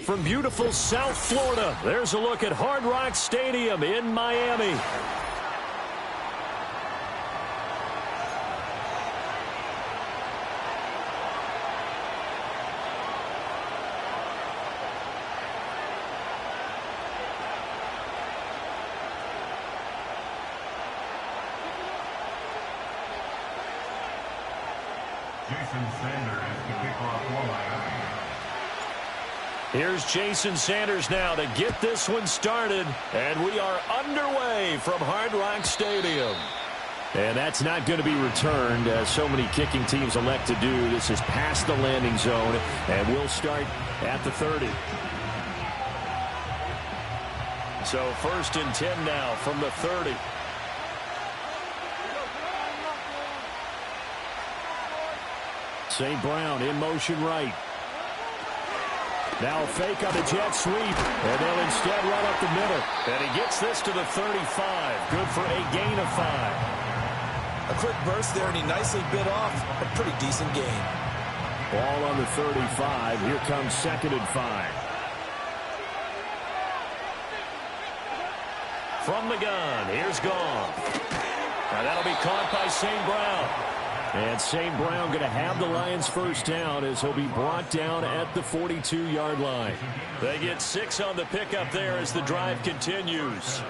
from beautiful South Florida. There's a look at Hard Rock Stadium in Miami. Here's Jason Sanders now to get this one started, and we are underway from Hard Rock Stadium. And that's not going to be returned, as so many kicking teams elect to do. This is past the landing zone, and we'll start at the 30. So 1st and 10 now from the 30. St. Brown in motion right. Now a fake on the jet sweep, and they'll instead run up the middle. And he gets this to the 35. Good for a gain of 5. A quick burst there, and he nicely bit off a pretty decent gain. Ball on the 35. Here comes 2nd and 5. From the gun, here's Gone. Now that'll be caught by St. Brown. And St. Brown going to have the Lions first down as he'll be brought down at the 42-yard line. They get 6 on the pickup there as the drive continues.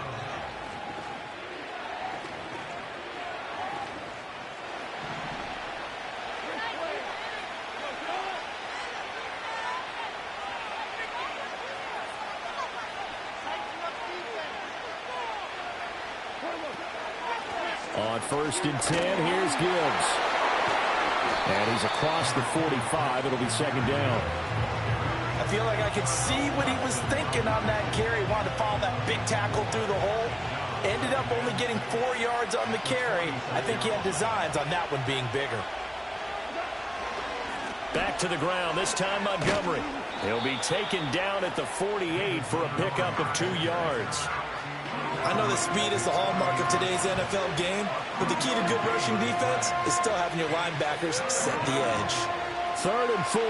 On 1st and 10, here's Gibbs. And he's across the 45. It'll be 2nd down. I feel like I could see what he was thinking on that carry. Wanted to follow that big tackle through the hole. Ended up only getting 4 yards on the carry. I think he had designs on that one being bigger. Back to the ground, this time Montgomery. He'll be taken down at the 48 for a pickup of 2 yards. I know that speed is the hallmark of today's NFL game, but the key to good rushing defense is still having your linebackers set the edge. 3rd and 4.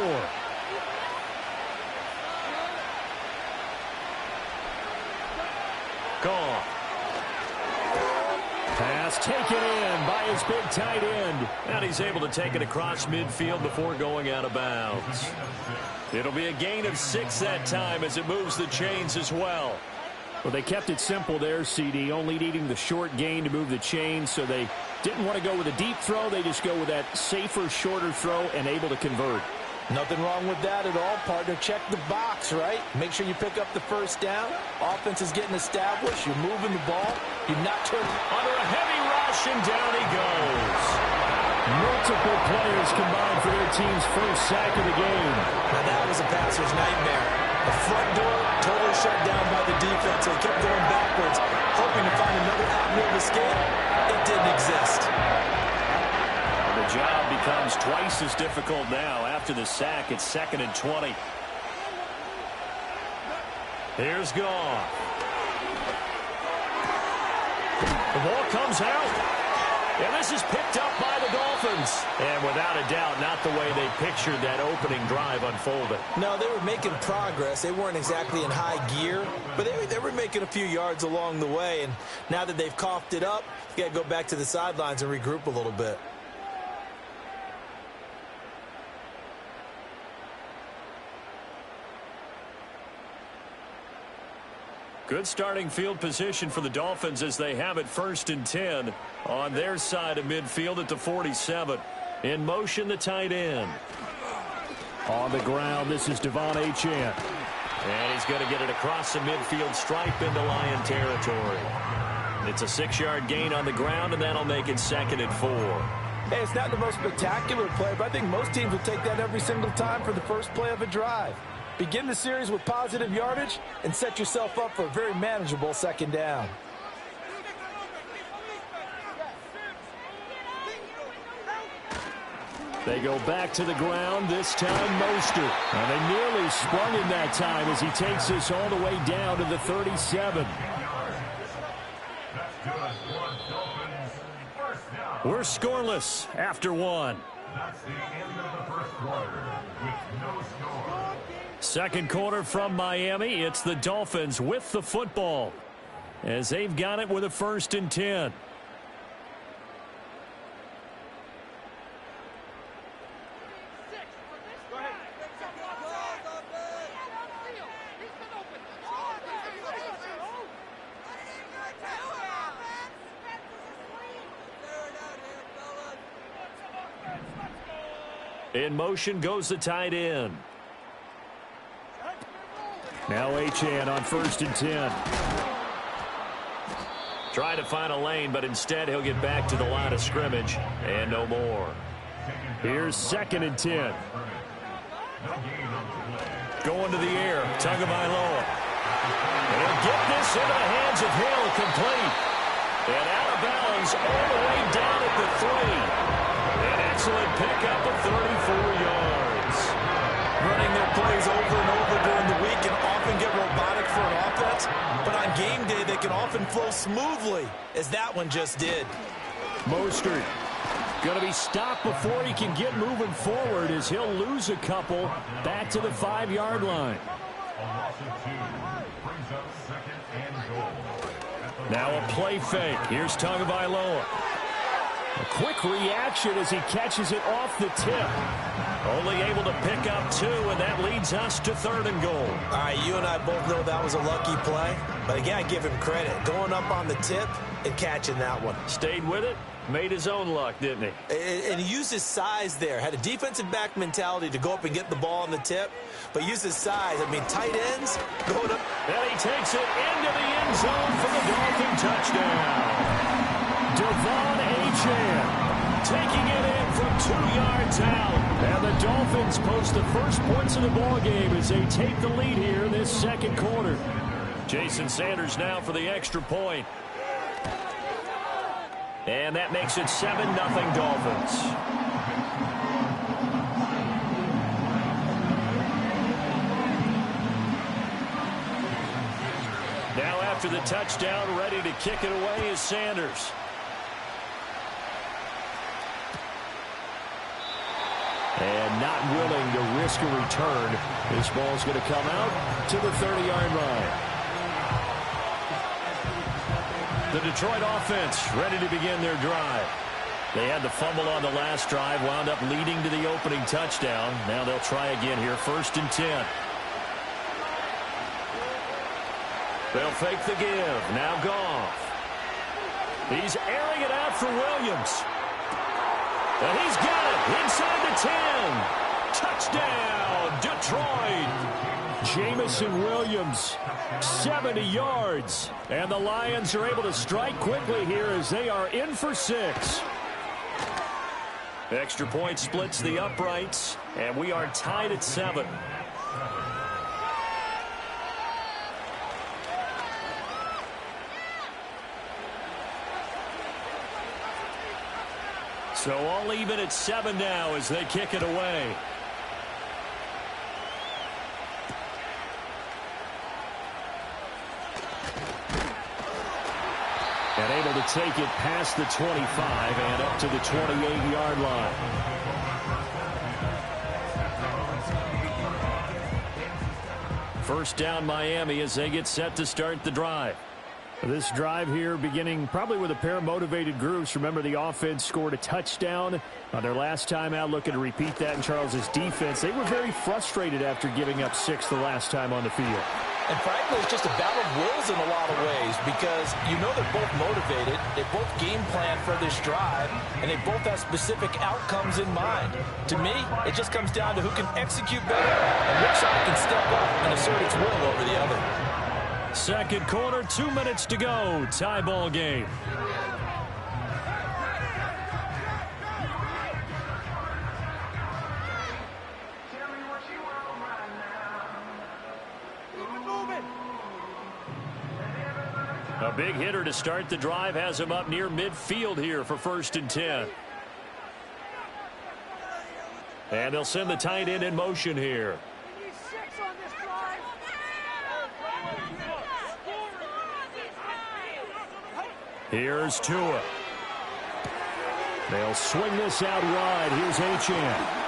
Gone. Pass taken in by his big tight end. And he's able to take it across midfield before going out of bounds. It'll be a gain of 6 that time as it moves the chains as well. Well, they kept it simple there, CD, only needing the short gain to move the chains, so they didn't want to go with a deep throw. They just go with that safer, shorter throw and able to convert. Nothing wrong with that at all, partner. Check the box, right? Make sure you pick up the first down. Offense is getting established. You're moving the ball. You're not turning. Under a heavy rush, and down he goes. Multiple players combined for their team's first sack of the game. Now that was a passer's nightmare. The front door totally shut down by the defense. They kept going backwards, hoping to find another avenue of escape. It didn't exist. The job becomes twice as difficult now. After the sack, it's 2nd and 20. Here's Gone. The ball comes out. And this is picked up by the Dolphins. And without a doubt, not the way they pictured that opening drive unfolded. No, they were making progress. They weren't exactly in high gear, but they were making a few yards along the way. And now that they've coughed it up, you got to go back to the sidelines and regroup a little bit. Good starting field position for the Dolphins as they have it 1st and 10 on their side of midfield at the 47. In motion, the tight end. On the ground, this is Devon Achane. And he's going to get it across the midfield stripe into Lion territory. It's a 6-yard gain on the ground, and that'll make it 2nd and 4. Hey, it's not the most spectacular play, but I think most teams will take that every single time for the first play of a drive. Begin the series with positive yardage and set yourself up for a very manageable 2nd down. They go back to the ground, this time Mostert. And they nearly sprung him that time as he takes this all the way down to the 37. We're scoreless after 1. That's the end of the first quarter with no score. Second quarter from Miami. It's the Dolphins with the football as they've got it with a 1st and 10. In motion goes the tight end. Now Achane on 1st and 10. Trying to find a lane, but instead he'll get back to the line of scrimmage and no more. Here's 2nd and 10. Going to the air, Tagovailoa. And he'll get this into the hands of Hill, complete. And out of bounds all the way down at the 3. An excellent pickup of 34 yards. Running their plays over and over during the week can often get robotic for an offense, but on game day they can often flow smoothly, as that one just did. Mostert going to be stopped before he can get moving forward as he'll lose a couple back to the 5-yard line. Now a play fake. Here's Tagovailoa. A quick reaction as he catches it off the tip. Only able to pick up 2, and that leads us to 3rd and goal. All right, you and I both know that was a lucky play, but again, I give him credit. Going up on the tip and catching that one. Stayed with it, made his own luck, didn't he? And he used his size there. Had a defensive back mentality to go up and get the ball on the tip, but used his size. I mean, tight ends going up. And he takes it into the end zone for the Dolphin touchdown. Devon Achane taking it in from 2 yards out. And the Dolphins post the first points of the ball game as they take the lead here in this 2nd quarter. Jason Sanders now for the extra point. And that makes it 7-0 Dolphins. Now after the touchdown, ready to kick it away is Sanders. And not willing to risk a return. This ball's going to come out to the 30-yard line. The Detroit offense ready to begin their drive. They had the fumble on the last drive, wound up leading to the opening touchdown. Now they'll try again here, 1st and 10. They'll fake the give. Now Goff. He's airing it out for Williams. And he's got it inside the 10. Touchdown, Detroit. Jamison Williams, 70 yards. And the Lions are able to strike quickly here as they are in for 6. Extra point splits the uprights, and we are tied at 7. So all even at 7 now as they kick it away. And able to take it past the 25 and up to the 28-yard line. First down Miami as they get set to start the drive. This drive here beginning probably with a pair of motivated groups. Remember, the offense scored a touchdown on their last time out. Looking to repeat that in Charles's defense. They were very frustrated after giving up 6 the last time on the field. And frankly, it's just a battle of wills in a lot of ways because you know they're both motivated. They both game plan for this drive, and they both have specific outcomes in mind. To me, it just comes down to who can execute better and which side can step up and assert its will over the other. Second quarter, 2 minutes to go. Tie ball game. A big hitter to start the drive has him up near midfield here for 1st and 10. And they'll send the tight end in motion here. Here's Tua. They'll swing this out wide. Here's Achane.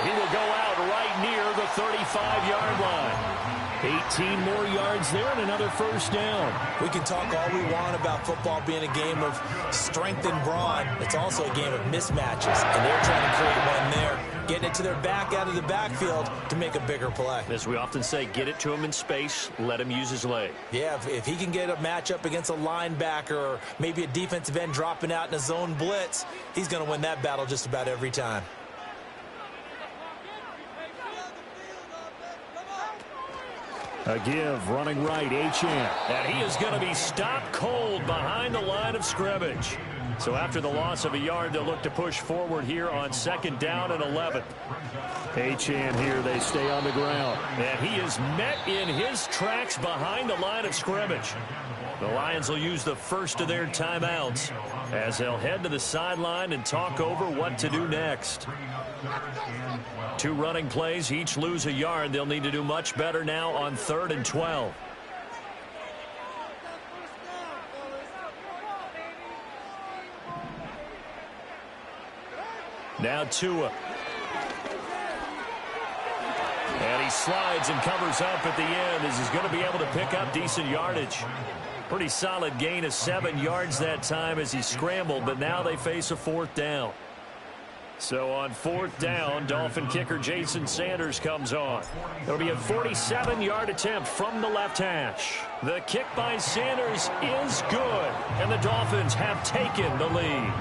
He will go out right near the 35-yard line. 18 more yards there and another first down. We can talk all we want about football being a game of strength and brawn. It's also a game of mismatches, and they're trying to create one there, getting it to their back out of the backfield to make a bigger play. As we often say, get it to him in space, let him use his leg. Yeah, if he can get a matchup against a linebacker or maybe a defensive end dropping out in a zone blitz, he's going to win that battle just about every time. A give, running right, Achane. And he is going to be stopped cold behind the line of scrimmage. So after the loss of a yard, they'll look to push forward here on second down and 11. Achane here, they stay on the ground. And he is met in his tracks behind the line of scrimmage. The Lions will use the first of their timeouts as they'll head to the sideline and talk over what to do next. 2 running plays, each lose a yard. They'll need to do much better now on 3rd and 12. Now Tua. And he slides and covers up at the end as he's going to be able to pick up decent yardage. Pretty solid gain of 7 yards that time as he scrambled, but now they face a 4th down. So on 4th down, Dolphin kicker Jason Sanders comes on. It'll be a 47-yard attempt from the left hash. The kick by Sanders is good, and the Dolphins have taken the lead.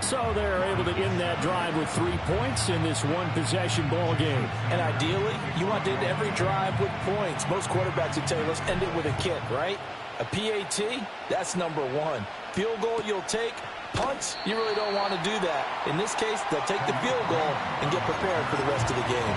So they're able to end that drive with 3 points in this one-possession ball game. And ideally, you want to end every drive with points. Most quarterbacks would tell you, let's end it with a kick, right? A PAT, that's number 1. Field goal you'll take. Punts, you really don't want to do that. In this case, they'll take the field goal and get prepared for the rest of the game.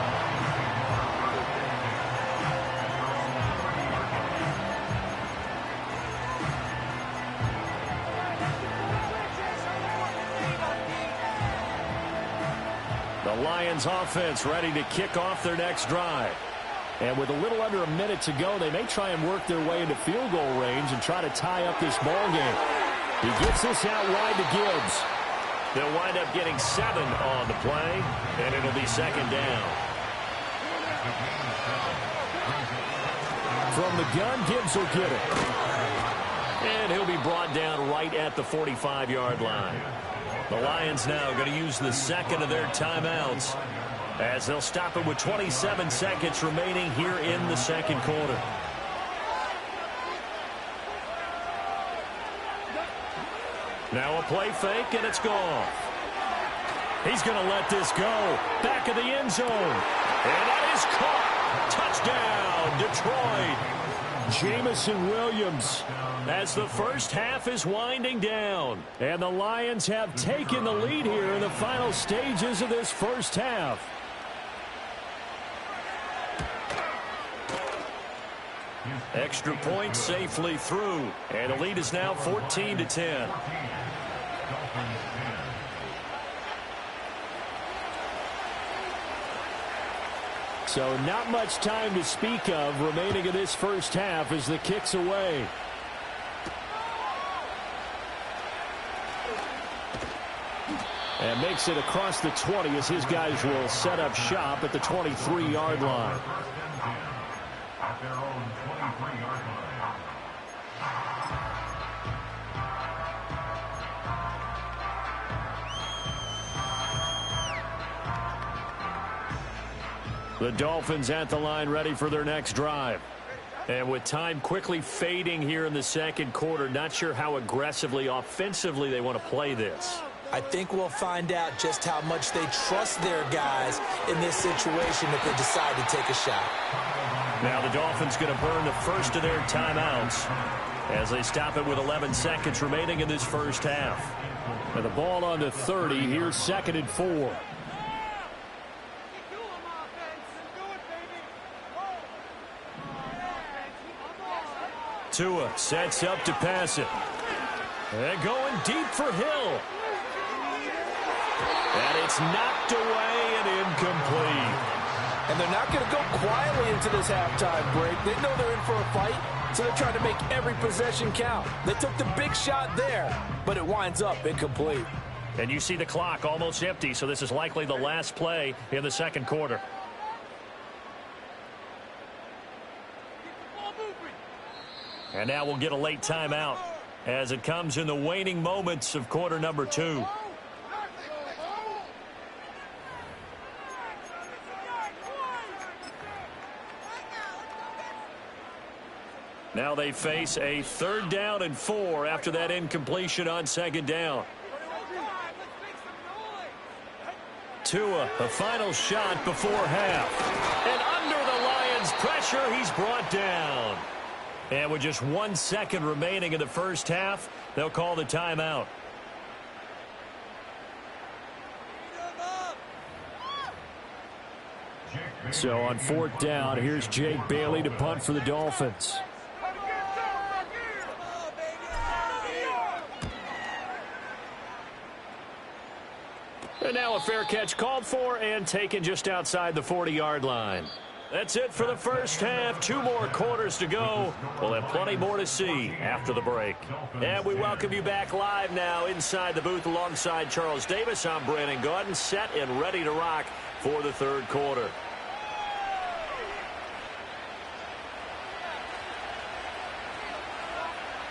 The Lions offense ready to kick off their next drive. And with a little under a minute to go, they may try and work their way into field goal range and try to tie up this ball game. He gets this out wide to Gibbs. They'll wind up getting 7 on the play, and it'll be second down. From the gun, Gibbs will get it. And he'll be brought down right at the 45-yard line. The Lions now going to use the second of their timeouts as they'll stop it with 27 seconds remaining here in the second quarter. Now a play fake, and it's gone. He's going to let this go. Back of the end zone. And that is caught. Touchdown, Detroit. Jamison Williams as the first half is winding down. And the Lions have taken the lead here in the final stages of this first half. Extra point safely through. And the lead is now 14-10. So not much time to speak of remaining in this first half as the kick's away. And makes it across the 20 as his guys will set up shop at the 23-yard line. At their own 23-yard line. The Dolphins at the line ready for their next drive. And with time quickly fading here in the second quarter, not sure how aggressively, offensively they want to play this. I think we'll find out just how much they trust their guys in this situation if they decide to take a shot. Now the Dolphins going to burn the first of their timeouts as they stop it with 11 seconds remaining in this first half. And the ball on the 30, here's 2nd and 4. Tua sets up to pass it. And going deep for Hill. And it's knocked away and incomplete. And they're not going to go quietly into this halftime break. They know they're in for a fight, so they're trying to make every possession count. They took the big shot there, but it winds up incomplete. And you see the clock almost empty, so this is likely the last play in the second quarter. And now we'll get a late timeout as it comes in the waning moments of quarter number 2. Now they face a 3rd down and 4 after that incompletion on 2nd down. Tua, the final shot before half. And under the Lions' pressure, he's brought down. And with just 1 second remaining in the first half, they'll call the timeout. So on 4th down, here's Jake Bailey to punt for the Dolphins. And now a fair catch called for and taken just outside the 40-yard line. That's it for the first half. 2 more quarters to go. We'll have plenty more to see after the break. And we welcome you back live now inside the booth alongside Charles Davis. I'm Brandon Gaudin, set and ready to rock for the 3rd quarter.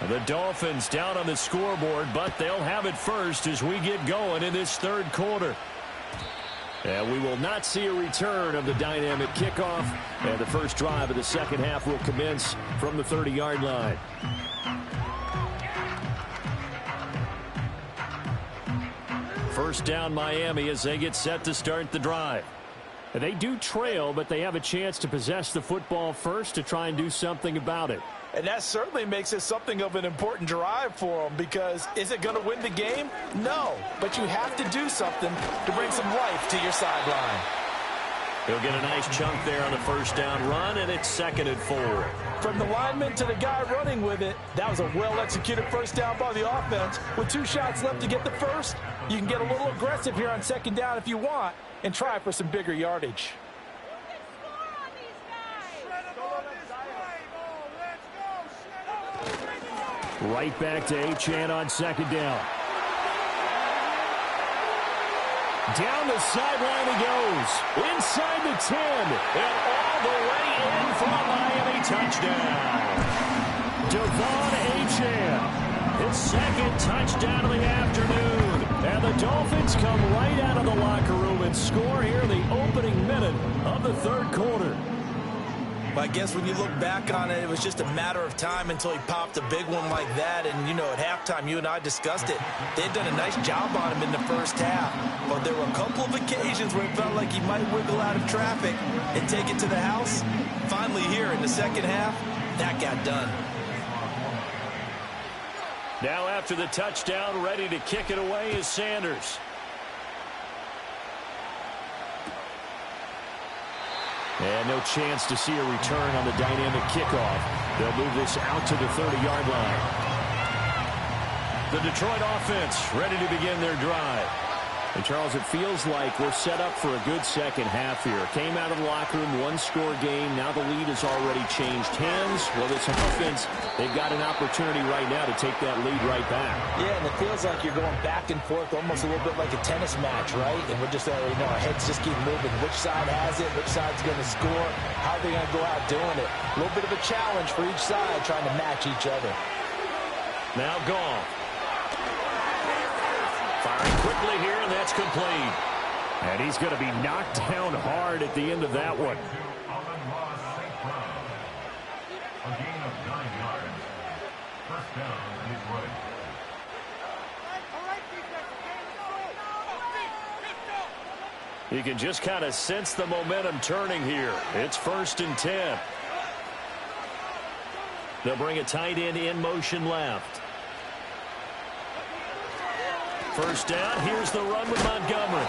The Dolphins down on the scoreboard, but they'll have it first as we get going in this 3rd quarter. And we will not see a return of the dynamic kickoff. And the first drive of the second half will commence from the 30-yard line. First down Miami as they get set to start the drive. They do trail, but they have a chance to possess the football first to try and do something about it. And that certainly makes it something of an important drive for them, because is it going to win the game? No, but you have to do something to bring some life to your sideline. He'll get a nice chunk there on the first down run, and it's 2nd and 4. From the lineman to the guy running with it, that was a well-executed first down by the offense. With 2 shots left to get the first, you can get a little aggressive here on 2nd down if you want and try for some bigger yardage. Right back to Achane on 2nd down. Down the sideline he goes. Inside the 10. And all the way in for a Miami touchdown. Devon Achane. His 2nd touchdown of the afternoon. And the Dolphins come right out of the locker room and score here in the opening minute of the 3rd quarter. But I guess when you look back on it, it was just a matter of time until he popped a big one like that. And, you know, at halftime, you and I discussed it. They had done a nice job on him in the first half. But there were a couple of occasions where it felt like he might wiggle out of traffic and take it to the house. Finally here in the second half, that got done. Now after the touchdown, ready to kick it away is Sanders. And no chance to see a return on the dynamic kickoff. They'll move this out to the 30-yard line. The Detroit offense ready to begin their drive. And, Charles, it feels like we're set up for a good second half here. Came out of the locker room, 1-score game. Now the lead has already changed hands. Well, this offense, they've got an opportunity right now to take that lead right back. Yeah, and it feels like you're going back and forth almost a little bit like a tennis match, right? And we're just, our heads just keep moving. Which side has it? Which side's going to score? How are they going to go out doing it? A little bit of a challenge for each side trying to match each other. Now gone. Firing quickly here, and that's complete. And he's going to be knocked down hard at the end of that one. A gain of 9 yards. First down, Detroit. You can just kind of sense the momentum turning here. It's 1st and 10. They'll bring a tight end in motion left. First down, here's the run with Montgomery.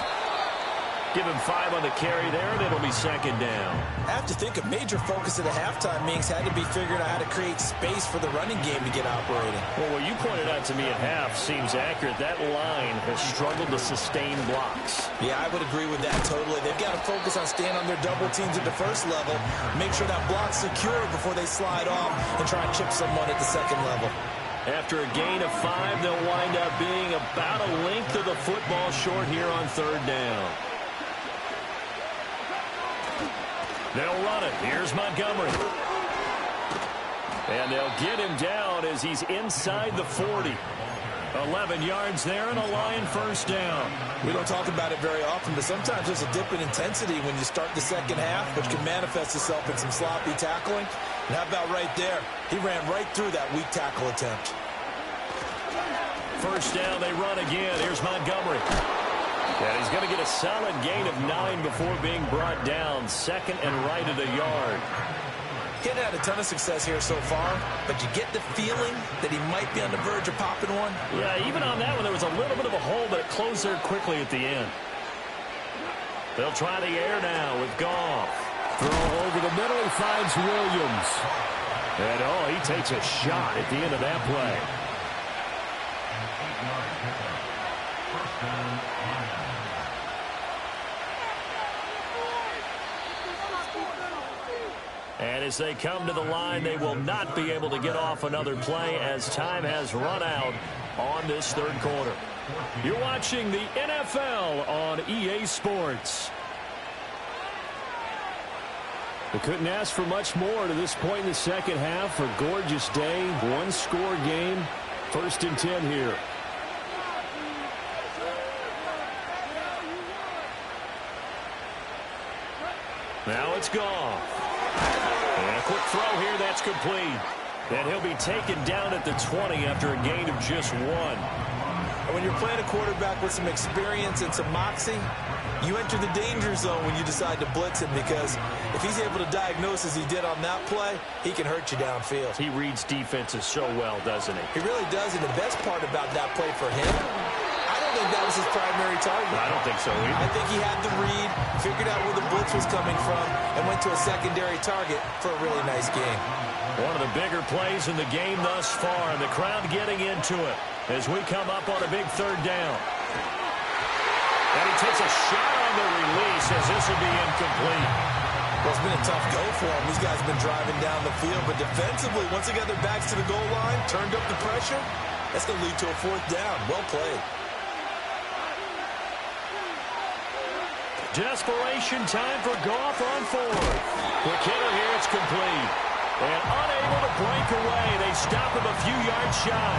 Give him 5 on the carry there, and it'll be 2nd down. I have to think a major focus of the halftime meetings had to be figuring out how to create space for the running game to get operating. Well, what you pointed out to me at half seems accurate. That line has struggled to sustain blocks. Yeah, I would agree with that totally. They've got to focus on staying on their double teams at the first level, make sure that block's secure before they slide off and try and chip someone at the second level. After a gain of 5, they'll wind up being about a length of the football short here on 3rd down. They'll run it. Here's Montgomery. And they'll get him down as he's inside the 40. 11 yards there and a Lion 1st down. We don't talk about it very often, but sometimes there's a dip in intensity when you start the second half, which can manifest itself in some sloppy tackling. And how about right there? He ran right through that weak tackle attempt. 1st down, they run again. Here's Montgomery. And he's going to get a solid gain of 9 before being brought down. 2nd and right at a yard. He hadn't had a ton of success here so far, but you get the feeling that he might be on the verge of popping one. Yeah, even on that one, there was a little bit of a hole, but it closed there quickly at the end. They'll try the air now with Goff. Throw over the middle, he finds Williams. And, oh, he takes a shot at the end of that play. And as they come to the line, they will not be able to get off another play as time has run out on this 3rd quarter. You're watching the NFL on EA Sports. They couldn't ask for much more to this point in the second half. A gorgeous day, 1-score game, 1st and 10 here. Now it's Goff. And a quick throw here, that's complete. And he'll be taken down at the 20 after a gain of just 1. And when you're playing a quarterback with some experience and some moxie, you enter the danger zone when you decide to blitz him, because if he's able to diagnose as he did on that play, he can hurt you downfield. He reads defenses so well, doesn't he? He really does, and the best part about that play for him, I don't think that was his primary target. I don't think so either. I think he had the read, figured out where the blitz was coming from, and went to a secondary target for a really nice game. One of the bigger plays in the game thus far, and the crowd getting into it as we come up on a big 3rd down. And he takes a shot on the release as this will be incomplete. Well, it's been a tough go for him. These guys have been driving down the field, but defensively, once they got their backs to the goal line, turned up the pressure, that's going to lead to a 4th down. Well played. Desperation time for Goff on 4th. Quick hitter here, it's complete. And unable to break away, they stop him a few yards shy.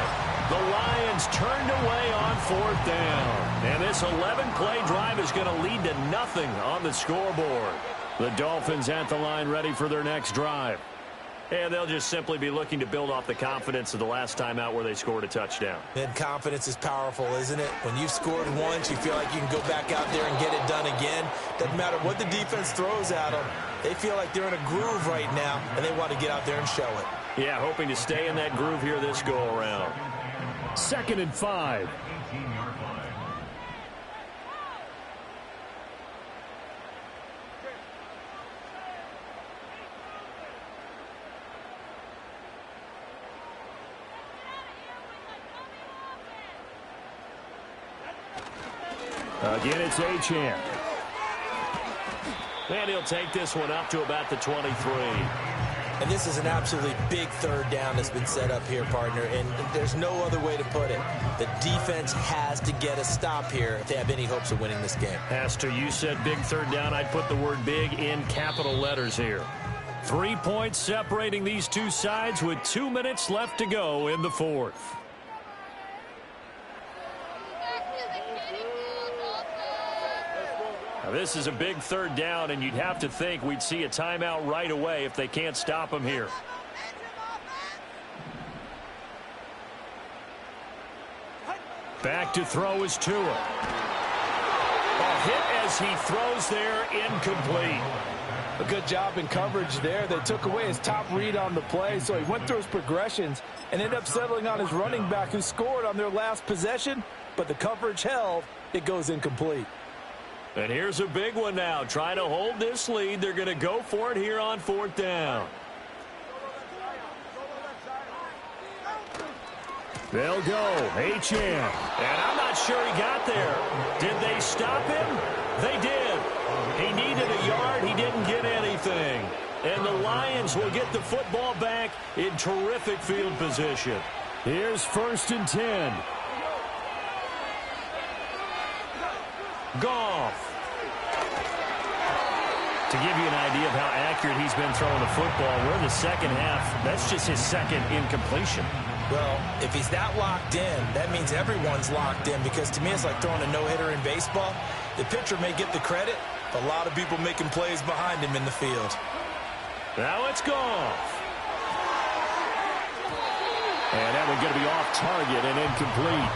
The Lions turned away on 4th down. And this 11-play drive is going to lead to nothing on the scoreboard. The Dolphins at the line ready for their next drive. And they'll just simply be looking to build off the confidence of the last time out where they scored a touchdown. And confidence is powerful, isn't it? When you've scored once, you feel like you can go back out there and get it done again. Doesn't matter what the defense throws at them. They feel like they're in a groove right now, and they want to get out there and show it. Yeah, hoping to stay in that groove here this go-around. 2nd and 5. Again, it's Achane. And he'll take this one up to about the 23. And this is an absolutely big 3rd down that's been set up here, partner, and there's no other way to put it. The defense has to get a stop here if they have any hopes of winning this game. Has to. You said big 3rd down. I'd put the word big in capital letters here. 3 points separating these two sides with 2 minutes left to go in the 4th. Now, this is a big 3rd down, and you'd have to think we'd see a timeout right away if they can't stop him here. Back to throw is Tua. A hit as he throws there, incomplete. A good job in coverage there. They took away his top read on the play, so he went through his progressions and ended up settling on his running back who scored on their last possession, but the coverage held. It goes incomplete. And here's a big one now. Trying to hold this lead. They're going to go for it here on 4th down. They'll go. Achane. And I'm not sure he got there. Did they stop him? They did. He needed a yard. He didn't get anything. And the Lions will get the football back in terrific field position. Here's 1st and 10. Goff. To give you an idea of how accurate he's been throwing the football, we're in the second half. That's just his second incompletion. Well, if he's that locked in, that means everyone's locked in, because to me it's like throwing a no-hitter in baseball. The pitcher may get the credit, but a lot of people making plays behind him in the field. Now it's Goff. And that one's going to be off target and incomplete.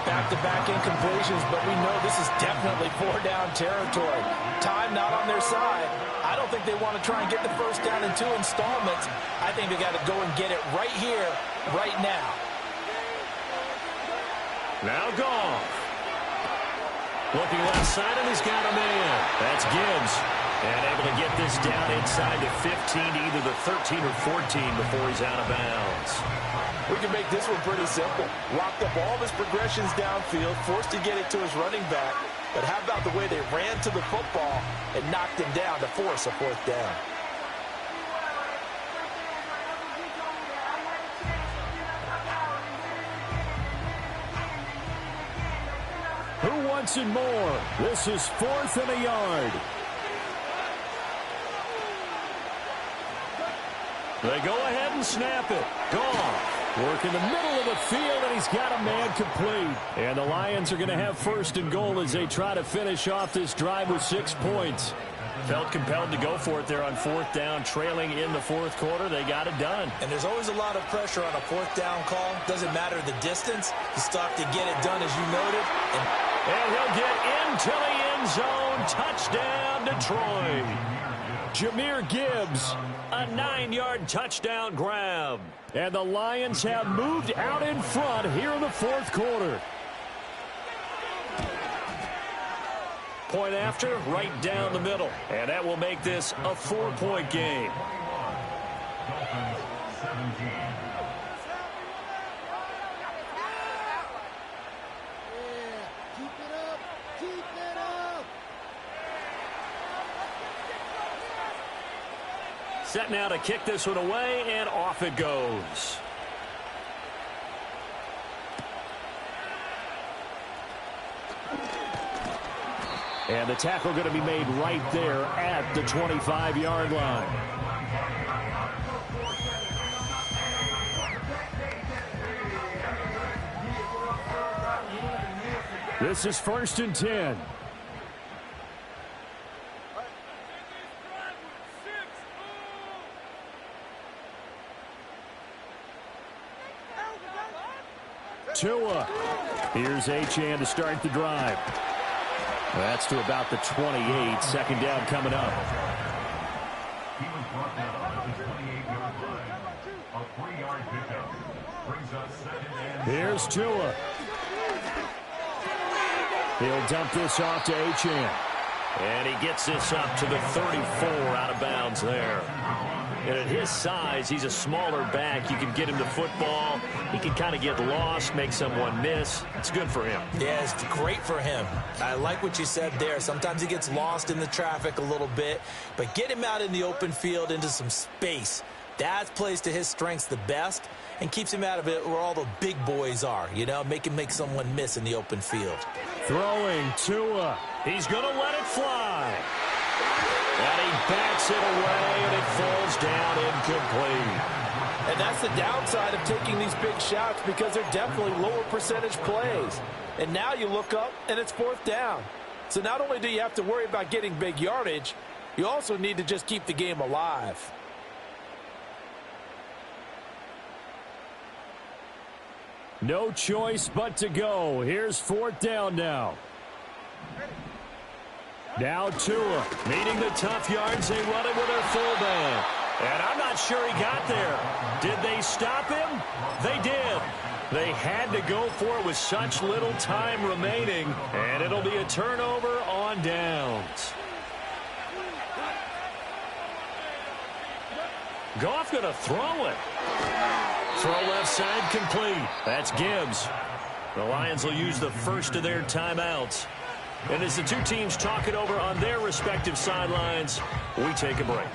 Back-to-back incompletions, but we know this is definitely 4-down territory. Time not on their side. I don't think they want to try and get the first down in 2 installments. I think they got to go and get it right here, right now. Now Goff. Looking left side, and he's got a man. That's Gibbs. And able to get this down inside the 15 to either the 13 or 14 before he's out of bounds. We can make this one pretty simple. Locked up all of his progressions downfield, forced to get it to his running back. But how about the way they ran to the football and knocked him down to force a 4th down? Who wants it more? This is 4th and a yard. They go ahead and snap it. Goff. Work in the middle of the field, and he's got a man complete. And the Lions are going to have 1st and goal as they try to finish off this drive with 6 points. Felt compelled to go for it there on 4th down, trailing in the 4th quarter. They got it done. And there's always a lot of pressure on a 4th down call. Doesn't matter the distance. You still have to get it done, as you noted. And he'll get into the end zone. Touchdown, Detroit. Jahmyr Gibbs, a 9-yard touchdown grab. And the Lions have moved out in front here in the 4th quarter. Point after, right down the middle. And that will make this a 4-point game. Dolphins 17. Set now to kick this one away, and off it goes. And the tackle going to be made right there at the 25-yard line. This is 1st and 10. Tua. Here's Achane to start the drive. That's to about the 28. 2nd down coming up. He was brought down at the 28-yard line. A 3-yard pickup brings up 2nd and... Here's Tua. He'll dump this off to Achane. And he gets this up to the 34, out of bounds there. And at his size, he's a smaller back. You can get him the football. He can kind of get lost, make someone miss. It's good for him. Yeah, it's great for him. I like what you said there. Sometimes he gets lost in the traffic a little bit, but get him out in the open field into some space. That plays to his strengths the best and keeps him out of it where all the big boys are, you know, make him make someone miss in the open field. Throwing Tua. He's going to let it fly. And he backs it away, and it falls down incomplete. And that's the downside of taking these big shots, because they're definitely lower percentage plays. And now you look up, and it's 4th down. So not only do you have to worry about getting big yardage, you also need to just keep the game alive. No choice but to go. Here's 4th down now. Now Tua meeting the tough yards. They run it with their fullback. And I'm not sure he got there. Did they stop him? They did. They had to go for it with such little time remaining. And it'll be a turnover on downs. Goff going to throw it. Throw left side complete. That's Gibbs. The Lions will use the first of their timeouts. And as the two teams talk it over on their respective sidelines, we take a break.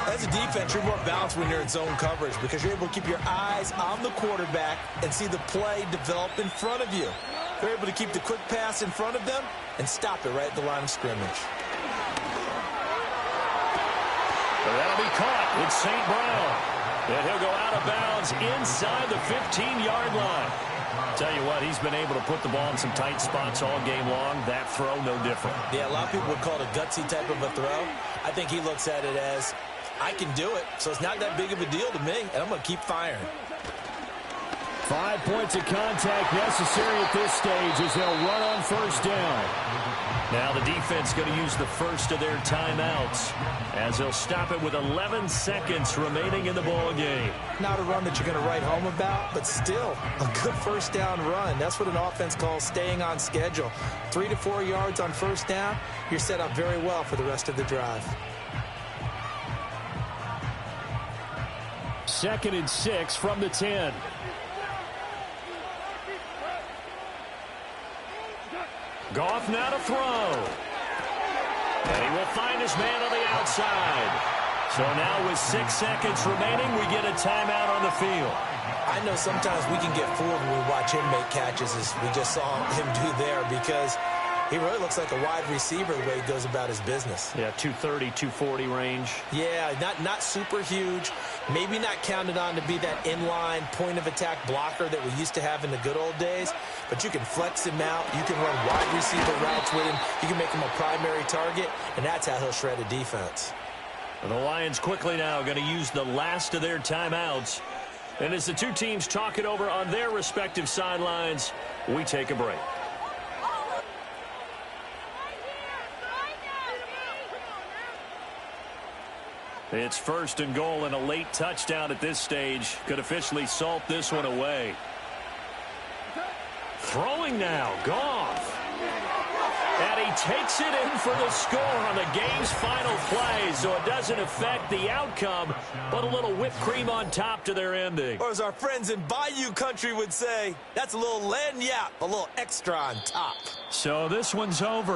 As a defense, you're more balanced when you're in zone coverage because you're able to keep your eyes on the quarterback and see the play develop in front of you. They're able to keep the quick pass in front of them and stop it right at the line of scrimmage. That'll be caught. It's St. Brown. And he'll go out of bounds inside the 15-yard line. Tell you what, he's been able to put the ball in some tight spots all game long. That throw, no different. Yeah, a lot of people would call it a gutsy type of a throw. I think he looks at it as, I can do it, so it's not that big of a deal to me, and I'm going to keep firing. 5 points of contact necessary at this stage as they'll run on first down. Now the defense going to use the first of their timeouts as they'll stop it with 11 seconds remaining in the ball game. Not a run that you're going to write home about, but still a good first down run. That's what an offense calls staying on schedule. 3 to 4 yards on first down, you're set up very well for the rest of the drive. 2nd and 6 from the 10. Goff now to throw. And he will find his man on the outside. So now with 6 seconds remaining, we get a timeout on the field. I know sometimes we can get fooled when we watch him make catches as we just saw him do there because he really looks like a wide receiver the way he goes about his business. Yeah, 230, 240 range. Yeah, not super huge. Maybe not counted on to be that inline point-of-attack blocker that we used to have in the good old days. But you can flex him out. You can run wide receiver routes with him. You can make him a primary target, and that's how he'll shred a defense. And the Lions quickly now going to use the last of their timeouts. And as the two teams talk it over on their respective sidelines, we take a break. It's 1st and goal, and a late touchdown at this stage could officially salt this one away. Throwing now, Goff. And he takes it in for the score on the game's final play, so it doesn't affect the outcome, but a little whipped cream on top to their ending. Or as our friends in Bayou country would say, that's a little lagniappe, a little extra on top. So this one's over.